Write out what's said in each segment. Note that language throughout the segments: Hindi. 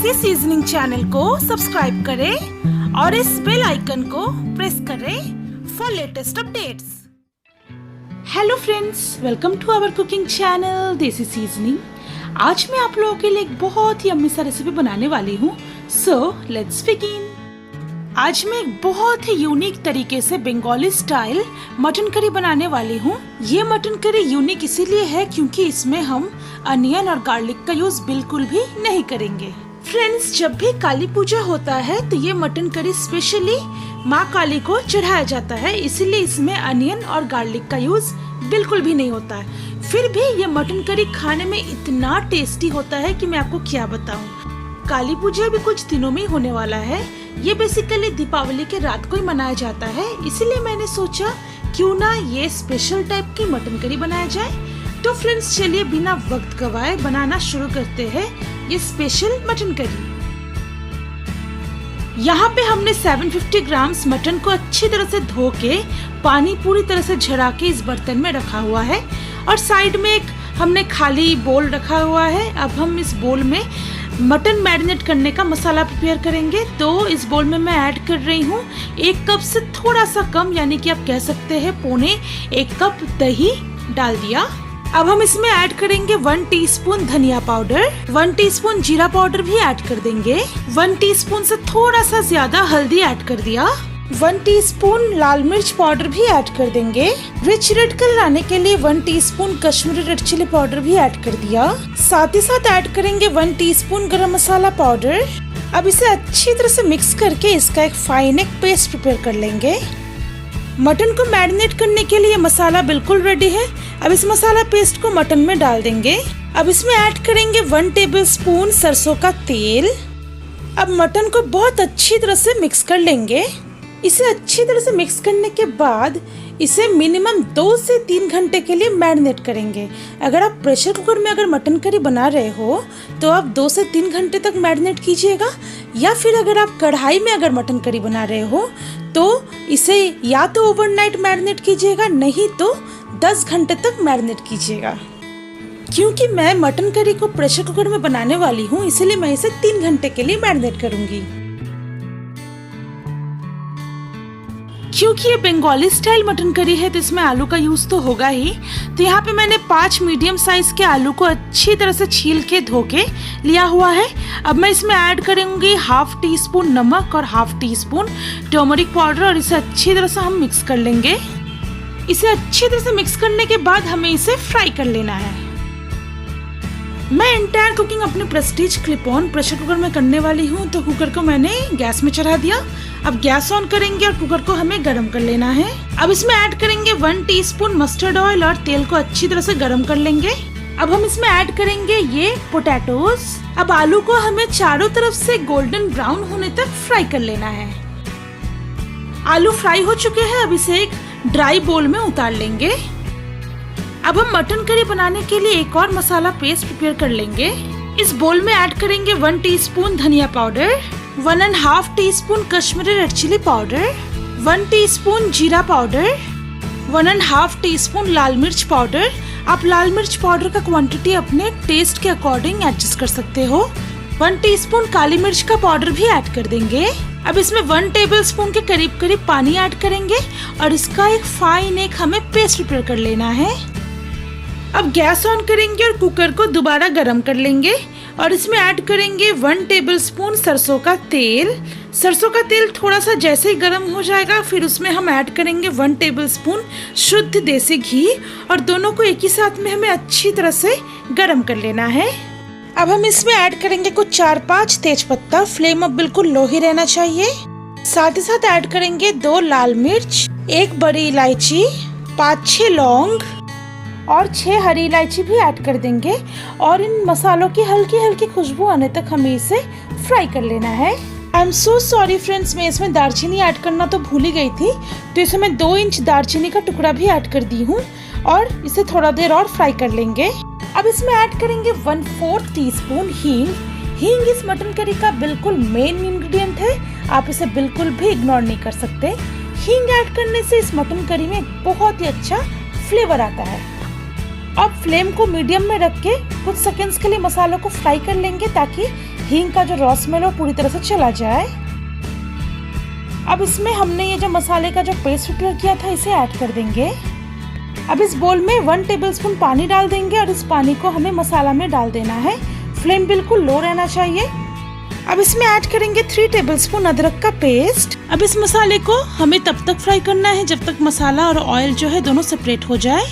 देसी सीजनिंग चैनल को सब्सक्राइब करें और इस बेल आइकन को प्रेस करें for latest updates. Hello friends, welcome to our cooking channel Desi seasoning. आज मैं आप लोगों के लिए एक बहुत ही यम्मी सा रेसिपी बनाने वाली हूँ। So let's begin. आज मैं एक बहुत ही यूनिक तरीके से बंगाली स्टाइल मटन करी बनाने वाली हूँ। ये मटन करी यूनिक इसीलिए है क्योंकि इसमें हम अनियन और गार्लिक का यूज बिल्कुल भी नहीं करेंगे। फ्रेंड्स, जब भी काली पूजा होता है तो ये मटन करी स्पेशली माँ काली को चढ़ाया जाता है, इसीलिए इसमें अनियन और गार्लिक का यूज बिल्कुल भी नहीं होता है। फिर भी ये मटन करी खाने में इतना टेस्टी होता है कि मैं आपको क्या बताऊँ। काली पूजा भी कुछ दिनों में होने वाला है। ये बेसिकली दीपावली के रात को ही मनाया जाता है, इसीलिए मैंने सोचा क्यों ना ये स्पेशल टाइप की मटन करी बनाया जाए। तो फ्रेंड्स, चलिए बिना वक्त गवाए बनाना शुरू करते हैं ये स्पेशल मटन करी। यहाँ पे हमने 750 ग्राम्स मटन को अच्छी तरह से धो के पानी पूरी तरह से झड़ा के इस बर्तन में रखा हुआ है और साइड में एक हमने खाली बोल रखा हुआ है। अब हम इस बोल में मटन मैरिनेट करने का मसाला प्रिपेयर करेंगे। तो इस बोल में मैं ऐड कर रही हूँ 1 कप से थोड़ा सा कम, यानी कि आप कह सकते हैं 1.25 कप दही डाल दिया। अब हम इसमें ऐड करेंगे 1 टीस्पून धनिया पाउडर, 1 टीस्पून जीरा पाउडर भी ऐड कर देंगे, 1 टीस्पून से थोड़ा सा ज्यादा हल्दी ऐड कर दिया, 1 टीस्पून लाल मिर्च पाउडर भी ऐड कर देंगे। रिच रेड कलर आने के लिए 1 teaspoon Kashmiri red chilli powder भी ऐड कर दिया। साथ ही साथ ऐड करेंगे 1 टीस्पून गरम मसाला पाउडर। अब इसे अच्छी तरह से मिक्स करके इसका एक फाइन पेस्ट प्रिपेयर कर लेंगे। मटन को मैरिनेट करने के लिए मसाला बिल्कुल रेडी है। अब इस मसाला पेस्ट को मटन में डाल देंगे। अब इसमें ऐड करेंगे 1 टेबलस्पून सरसों का तेल। अब मटन को बहुत अच्छी तरह से मिक्स कर लेंगे। इसे अच्छी तरह से मिक्स करने के बाद इसे मिनिमम 2 से 3 घंटे के लिए मैरिनेट करेंगे। अगर आप प्रेशर कुकर में अगर मटन करी बना रहे हो तो आप 2 से 3 घंटे तक मैरिनेट कीजिएगा, या फिर अगर आप कढ़ाई में अगर मटन करी बना रहे हो तो इसे या तो ओवरनाइट मैरिनेट कीजिएगा, नहीं तो 10 घंटे तक मैरिनेट कीजिएगा। क्योंकि मैं मटन करी को प्रेशर कुकर में बनाने वाली हूँ, इसलिए मैं इसे 3 घंटे के लिए मैरिनेट करूंगी। क्योंकि ये बंगाली स्टाइल मटन करी है तो इसमें आलू का यूज तो होगा ही। तो यहाँ पे मैंने 5 मीडियम साइज के आलू को अच्छी तरह से छील के धो के लिया हुआ है। अब मैं इसमें ऐड करूंगी 1/2 टीस्पून नमक और 1/2 टीस्पून टर्मरिक पाउडर और इसे अच्छी तरह से हम मिक्स कर लेंगे। इसे अच्छी तरह से मिक्स करने के बाद हमें इसे फ्राई कर लेना है। मैं एंटायर कुकिंग अपने Prestige clip on pressure cooker में करने वाली हूँ, तो कुकर को मैंने गैस में चढ़ा दिया। अब गैस ऑन करेंगे और कुकर को हमें गरम कर लेना है। अब इसमें ऐड करेंगे 1 टीस्पून मस्टर्ड ऑयल और तेल को अच्छी तरह से गरम कर लेंगे। अब हम इसमें ऐड करेंगे ये पोटैटोज। अब आलू को हमें चारों तरफ से गोल्डन ब्राउन होने तक फ्राई कर लेना है। आलू फ्राई हो चुके हैं। अब इसे एक ड्राई बोल में उतार लेंगे। अब हम मटन करी बनाने के लिए एक और मसाला पेस्ट प्रिपेयर कर लेंगे। इस बोल में ऐड करेंगे 1 टीस्पून धनिया powder, 1.5 teaspoon Kashmiri red chilli powder, 1 teaspoon जीरा पाउडर, 1.5 टीस्पून लाल मिर्च पाउडर। आप लाल मिर्च पाउडर का क्वांटिटी अपने टेस्ट के अकॉर्डिंग एडजस्ट कर सकते हो। 1 टीस्पून काली मिर्च का पाउडर भी ऐड कर देंगे। अब इसमें 1 टेबलस्पून के करीब पानी ऐड करेंगे और इसका एक फाइन हमें पेस्ट प्रिपेयर कर लेना है। अब गैस ऑन करेंगे और कुकर को दोबारा गरम कर लेंगे और इसमें ऐड करेंगे 1 टेबलस्पून सरसों का तेल। सरसों का तेल थोड़ा सा जैसे ही गरम हो जाएगा फिर उसमें हम ऐड करेंगे 1 टेबलस्पून शुद्ध देसी घी और दोनों को एक ही साथ में हमें अच्छी तरह से गरम कर लेना है। अब हम इसमें ऐड करेंगे कुछ 4-5 तेज पत्ता। फ्लेम अब बिल्कुल लो ही रहना चाहिए। साथ ही साथ ऐड करेंगे 2 लाल मिर्च, 1 बड़ी इलायची, 5-6 लौंग और 6 हरी इलायची भी ऐड कर देंगे और इन मसालों की हल्की हल्की खुशबू आने तक हमें इसे फ्राई कर लेना है। I am so sorry friends, मैं इसमें दालचीनी ऐड करना तो भूल ही गई थी, तो इसमें मैं 2 इंच दालचीनी का टुकड़ा भी ऐड कर दी हूँ और इसे थोड़ा देर और फ्राई कर लेंगे। अब इसमें ऐड करेंगे 1/4 टीस्पून हींग। हींग इस मटन करी का बिल्कुल मेन इंग्रेडिएंट है, आप इसे बिल्कुल भी इग्नोर नहीं कर सकते। हींग ऐड करने से इस मटन करी में बहुत ही अच्छा फ्लेवर आता है। अब फ्लेम को मीडियम में रख के कुछ सेकंड्स के लिए मसालों को फ्राई कर लेंगे ताकि हींग का जो रॉ स्मेल है पूरी तरह से चला जाए। अब इसमें हमने ये जो मसाले का जो पेस्ट प्रिपेयर किया था इसे ऐड कर देंगे। अब इस बोल में 1 टेबलस्पून पानी डाल देंगे और इस पानी को हमें मसाला में डाल देना है। फ्लेम बिल्कुल लो रहना चाहिए। अब इसमें ऐड करेंगे 3 टेबलस्पून अदरक का पेस्ट। अब इस मसाले को हमें तब तक फ्राई करना है जब तक मसाला और ऑयल जो है दोनों सेपरेट हो जाए।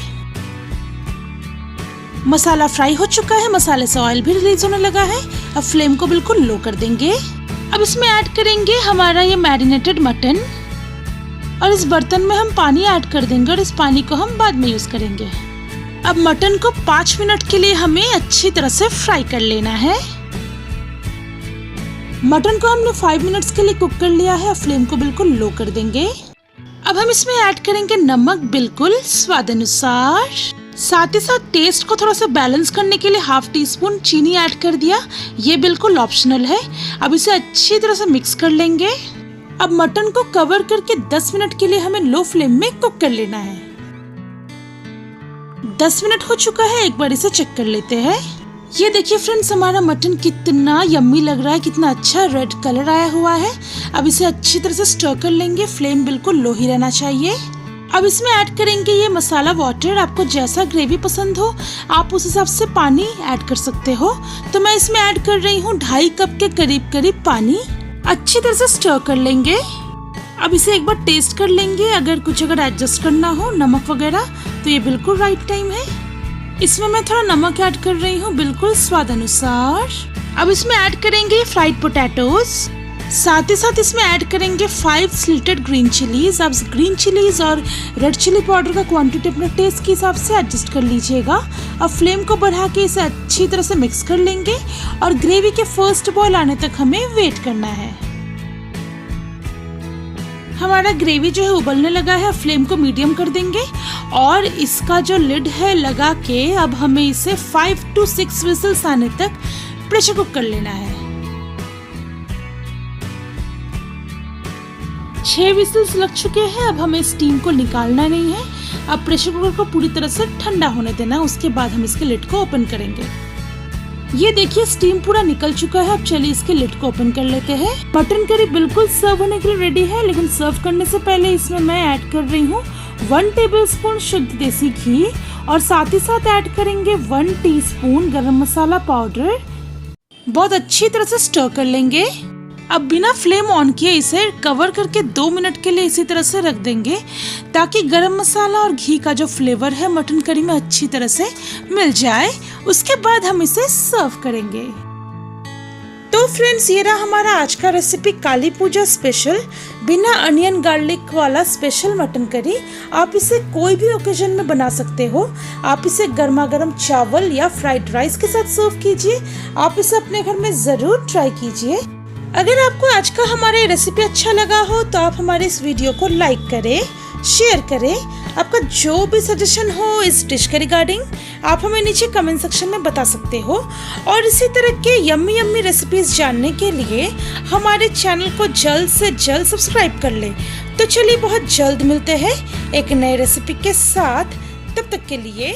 मसाला फ्राई हो चुका है, मसाले से ऑयल भी रिलीज होने लगा है। अब फ्लेम को बिल्कुल लो कर देंगे। अब इसमें ऐड करेंगे हमारा ये मैरिनेटेड मटन और इस बर्तन में हम पानी ऐड कर देंगे और इस पानी को हम बाद में यूज करेंगे। अब मटन को 5 मिनट के लिए हमें अच्छी तरह से फ्राई कर लेना है। मटन को हमने 5 मिनट्स के लिए कुक कर लिया है। फ्लेम को बिल्कुल लो कर देंगे। अब हम इसमें ऐड करेंगे नमक बिल्कुल स्वाद अनुसार। साथ ही साथ टेस्ट को थोड़ा सा बैलेंस करने के लिए हाफ टी स्पून चीनी ऐड कर दिया। ये बिल्कुल ऑप्शनल है। अब इसे अच्छी तरह से मिक्स कर लेंगे। अब मटन को कवर करके 10 मिनट के लिए हमें लो फ्लेम में कुक कर लेना है। 10 मिनट हो चुका है, एक बार इसे चेक कर लेते हैं। ये देखिए फ्रेंड्स, हमारा मटन कितना यम्मी लग रहा है, कितना अच्छा रेड कलर आया हुआ है। अब इसे अच्छी तरह से स्टर कर लेंगे। फ्लेम बिल्कुल लो ही रहना चाहिए। अब इसमें ऐड करेंगे ये मसाला वाटर। आपको जैसा ग्रेवी पसंद हो आप उस हिसाब से पानी ऐड कर सकते हो। तो मैं इसमें ऐड कर रही हूँ 2.5 कप के करीब पानी। अच्छी तरह से स्टर कर लेंगे। अब इसे एक बार टेस्ट कर लेंगे। अगर एडजस्ट करना हो नमक वगैरह तो ये बिल्कुल राइट टाइम है। इसमें मैं थोड़ा नमक ऐड कर रही हूँ बिल्कुल स्वाद अनुसार। अब इसमें ऐड करेंगे फ्राइड पोटैटोज। साथ ही साथ इसमें ऐड करेंगे 5 स्लिटेड ग्रीन चिलीज। आप ग्रीन चिलीज और रेड चिली पाउडर का क्वांटिटी अपने टेस्ट के हिसाब से एडजस्ट कर लीजिएगा। अब फ्लेम को बढ़ा के इसे अच्छी तरह से मिक्स कर लेंगे और ग्रेवी के फर्स्ट बॉयल आने तक हमें वेट करना है। हमारा ग्रेवी जो है उबलने लगा है। फ्लेम को मीडियम कर देंगे और इसका जो लिड है लगा के अब हमें इसे 5 to 6 विसल्स आने तक प्रेशर कुक कर लेना है। 6 विसल्स लग चुके हैं। अब हमें स्टीम को निकालना नहीं है। अब प्रेशर कुकर को पूरी तरह से ठंडा होने देना है। उसके बाद हम इसके लिड को ओपन करेंगे। ये देखिए स्टीम पूरा निकल चुका है। अब चलिए इसके लिड को ओपन कर लेते हैं। मटन करी बिल्कुल सर्व होने के लिए रेडी है, लेकिन सर्व करने से पहले इसमें मैं ऐड कर रही हूँ 1 टेबलस्पून शुद्ध देसी घी और साथ ही साथ ऐड करेंगे 1 टीस्पून गरम मसाला पाउडर। बहुत अच्छी तरह से स्टर कर लेंगे। अब बिना फ्लेम ऑन किए इसे कवर करके 2 मिनट के लिए इसी तरह से रख देंगे ताकि गरम मसाला और घी का जो फ्लेवर है मटन करी में अच्छी तरह से मिल जाए। उसके बाद हम इसे सर्व करेंगे। तो फ्रेंड्स, ये रहा हमारा आज का रेसिपी काली पूजा स्पेशल बिना अनियन गार्लिक वाला स्पेशल मटन करी। आप इसे कोई भी ओकेजन में बना सकते हो। आप इसे गर्मा गर्म चावल या फ्राइड राइस के साथ सर्व कीजिए। आप इसे अपने घर में जरूर ट्राई कीजिए। अगर आपको आज का हमारा रेसिपी अच्छा लगा हो तो आप हमारे इस वीडियो को लाइक करें, शेयर करें। आपका जो भी सजेशन हो इस डिश के रिगार्डिंग आप हमें नीचे कमेंट सेक्शन में बता सकते हो। और इसी तरह के यम्मी यम्मी रेसिपीज जानने के लिए हमारे चैनल को जल्द से जल्द सब्सक्राइब कर ले। तो चलिए बहुत जल्द मिलते हैं एक नए रेसिपी के साथ। तब तक के लिए